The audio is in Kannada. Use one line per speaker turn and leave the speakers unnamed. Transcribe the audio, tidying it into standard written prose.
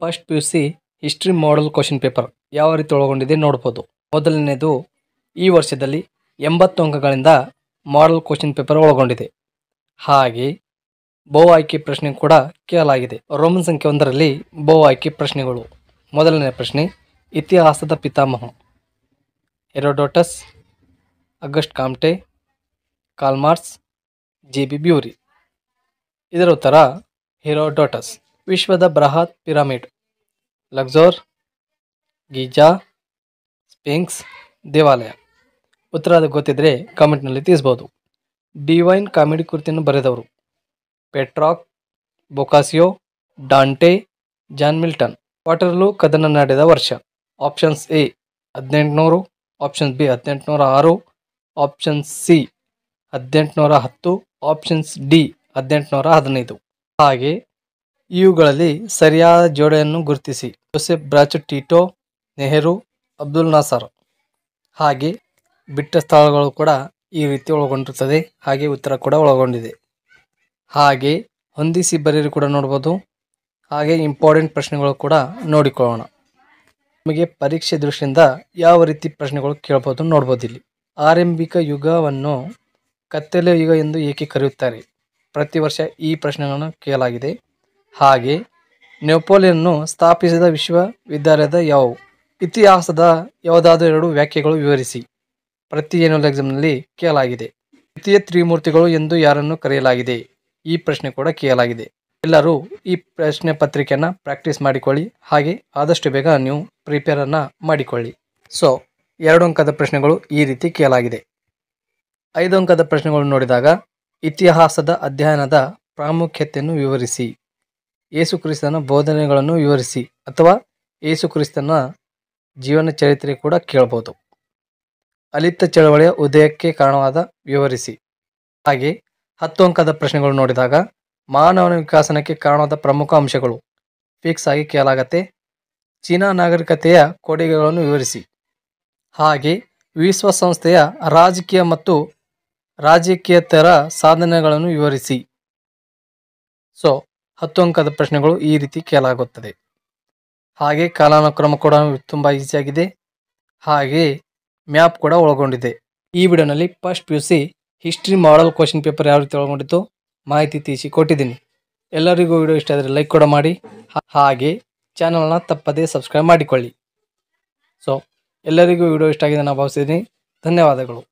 First PUC history model question paper ಯಾವ ರೀತಿ ಒಳಗೊಂಡಿದೆ ನೋಡ್ಬೋದು. ಮೊದಲನೇದು ಈ ವರ್ಷದಲ್ಲಿ 80 ಅಂಕಗಳಿಂದ ಮಾಡೆಲ್ ಕ್ವಶನ್ ಪೇಪರ್ ಒಳಗೊಂಡಿದೆ. ಹಾಗೆ ಬಹು ಆಯ್ಕೆ ಪ್ರಶ್ನೆ ಕೂಡ ಕೇಳಲಾಗಿದೆ. ರೋಮನ್ ಸಂಖ್ಯೆ 1ರಲ್ಲಿ ಬಹು ಆಯ್ಕೆ ಪ್ರಶ್ನೆಗಳು. ಮೊದಲನೇ ಪ್ರಶ್ನೆ, ಇತಿಹಾಸದ ಪಿತಾಮಹ Herodotus, Auguste Comte, Karl Marx, JB Bury. ಇದರ ಉತ್ತರ ಹೆರೋಡೋಟಸ್. ವಿಶ್ವದ ಬೃಹತ್ ಪಿರಮಿಡ್ ಲಕ್ಸೋರ್, ಗೀಜಾ, ಸ್ಫಿಂಕ್ಸ್, ದೇವಾಲಯ. ಉತ್ತರ ಗೊತ್ತಿದ್ರೆ ಕಾಮೆಂಟ್ನಲ್ಲಿ ತಿಳಿಸ್ಬೋದು. ಡಿವೈನ್ ಕಾಮಿಡಿ ಕೃತಿಯನ್ನು ಬರೆದವರು Petrarch, Boccaccio, Dante, John Milton. Waterloo ಕದನ ನಡೆದ ವರ್ಷ. Options A 1800, options B 1806, options C 1810, options D 1815. ಹಾಗೆ ಇವುಗಳಲ್ಲಿ ಸರಿಯಾದ ಜೋಡಿಯನ್ನು ಗುರುತಿಸಿ. Joseph Broz Tito, Nehru, Abdul Nasser. ಹಾಗೆ ಬಿಟ್ಟ ಸ್ಥಳಗಳು ಕೂಡ ಈ ರೀತಿ ಒಳಗೊಂಡಿರುತ್ತದೆ. ಹಾಗೆ ಉತ್ತರ ಕೂಡ ಒಳಗೊಂಡಿದೆ. ಹಾಗೆ ಹೊಂದಿಸಿ ಬರೆಯಲು ಕೂಡ ನೋಡ್ಬೋದು. ಹಾಗೆ ಇಂಪಾರ್ಟೆಂಟ್ ಪ್ರಶ್ನೆಗಳು ಕೂಡ ನೋಡಿಕೊಳ್ಳೋಣ. ನಿಮಗೆ ಪರೀಕ್ಷೆ ದೃಷ್ಟಿಯಿಂದ ಯಾವ ರೀತಿ ಪ್ರಶ್ನೆಗಳು ಕೇಳ್ಬೋದು ನೋಡ್ಬೋದು. ಇಲ್ಲಿ ಆರಂಭಿಕ ಯುಗವನ್ನು ಕತ್ತಲೆ ಯುಗ ಎಂದು ಏಕೆ ಕರೆಯುತ್ತಾರೆ? ಪ್ರತಿ ವರ್ಷ ಈ ಪ್ರಶ್ನೆಗಳನ್ನು ಕೇಳಲಾಗಿದೆ. ಹಾಗೆ ನೆಪೋಲಿಯನ್ ಸ್ಥಾಪಿಸಿದ ವಿಶ್ವವಿದ್ಯಾಲಯದ ಯಾವುವು? ಇತಿಹಾಸದ ಯಾವುದಾದರೂ 2 ವ್ಯಾಖ್ಯೆಗಳು ವಿವರಿಸಿ. ಪ್ರತಿ ಆನ್ಯುವಲ್ ಎಕ್ಸಾಮ್ನಲ್ಲಿ ಕೇಳಲಾಗಿದೆ. ದ್ವಿತೀಯ ತ್ರಿಮೂರ್ತಿಗಳು ಎಂದು ಯಾರನ್ನು ಕರೆಯಲಾಗಿದೆ? ಈ ಪ್ರಶ್ನೆ ಕೂಡ ಕೇಳಲಾಗಿದೆ. ಎಲ್ಲರೂ ಈ ಪ್ರಶ್ನೆ ಪತ್ರಿಕೆಯನ್ನು ಪ್ರಾಕ್ಟೀಸ್ ಮಾಡಿಕೊಳ್ಳಿ. ಹಾಗೆ ಆದಷ್ಟು ಬೇಗ ನೀವು ಪ್ರಿಪೇರನ್ನು ಮಾಡಿಕೊಳ್ಳಿ. ಸೊ 2 ಅಂಕದ ಪ್ರಶ್ನೆಗಳು ಈ ರೀತಿ ಕೇಳಲಾಗಿದೆ. 5 ಅಂಕದ ಪ್ರಶ್ನೆಗಳು ನೋಡಿದಾಗ ಇತಿಹಾಸದ ಅಧ್ಯಯನದ ಪ್ರಾಮುಖ್ಯತೆಯನ್ನು ವಿವರಿಸಿ. ಯೇಸು ಕ್ರಿಸ್ತನ ಬೋಧನೆಗಳನ್ನು ವಿವರಿಸಿ ಅಥವಾ ಯೇಸು ಕ್ರಿಸ್ತನ ಜೀವನ ಚರಿತ್ರೆ ಕೂಡ ಕೇಳಬಹುದು. ಅಲಿತ ಚಳವಳಿಯ ಉದಯಕ್ಕೆ ಕಾರಣವಾದ ವಿವರಿಸಿ. ಹಾಗೆ 10 ಅಂಕದ ಪ್ರಶ್ನೆಗಳು ನೋಡಿದಾಗ ಮಾನವನ ವಿಕಾಸನಕ್ಕೆ ಕಾರಣವಾದ ಪ್ರಮುಖ ಅಂಶಗಳು ಫಿಕ್ಸ್ ಆಗಿ ಕೇಳಲಾಗತ್ತೆ. ಚೀನಾ ನಾಗರಿಕತೆಯ ಕೊಡುಗೆಗಳನ್ನು ವಿವರಿಸಿ. ಹಾಗೆ ವಿಶ್ವಸಂಸ್ಥೆಯ ರಾಜಕೀಯ ಮತ್ತು ರಾಜಕೀಯೇತರ ಸಾಧನೆಗಳನ್ನು ವಿವರಿಸಿ. ಸೊ 10 ಅಂಕದ ಪ್ರಶ್ನೆಗಳು ಈ ರೀತಿ ಕೇಳಲಾಗುತ್ತದೆ. ಹಾಗೆ ಕಾಲಾನುಕ್ರಮ ಕೂಡ ತುಂಬ ಈಸಿಯಾಗಿದೆ. ಹಾಗೆ ಮ್ಯಾಪ್ ಕೂಡ ಒಳಗೊಂಡಿದೆ. ಈ ವಿಡಿಯೋನಲ್ಲಿ first PUC history model question paper ಯಾವ ರೀತಿ ಒಳಗೊಂಡಿತ್ತು ಮಾಹಿತಿ ತಿಳಿಸಿ ಕೊಟ್ಟಿದ್ದೀನಿ. ಎಲ್ಲರಿಗೂ ವಿಡಿಯೋ ಇಷ್ಟ ಆದರೆ ಲೈಕ್ ಕೂಡ ಮಾಡಿ. ಹಾಗೆ ಚಾನಲ್ನ ತಪ್ಪದೇ ಸಬ್ಸ್ಕ್ರೈಬ್ ಮಾಡಿಕೊಳ್ಳಿ. ಸೊ ಎಲ್ಲರಿಗೂ ವಿಡಿಯೋ ಇಷ್ಟ ಆಗಿದೆ ನಾನು ಭಾವಿಸಿದ್ದೀನಿ. ಧನ್ಯವಾದಗಳು.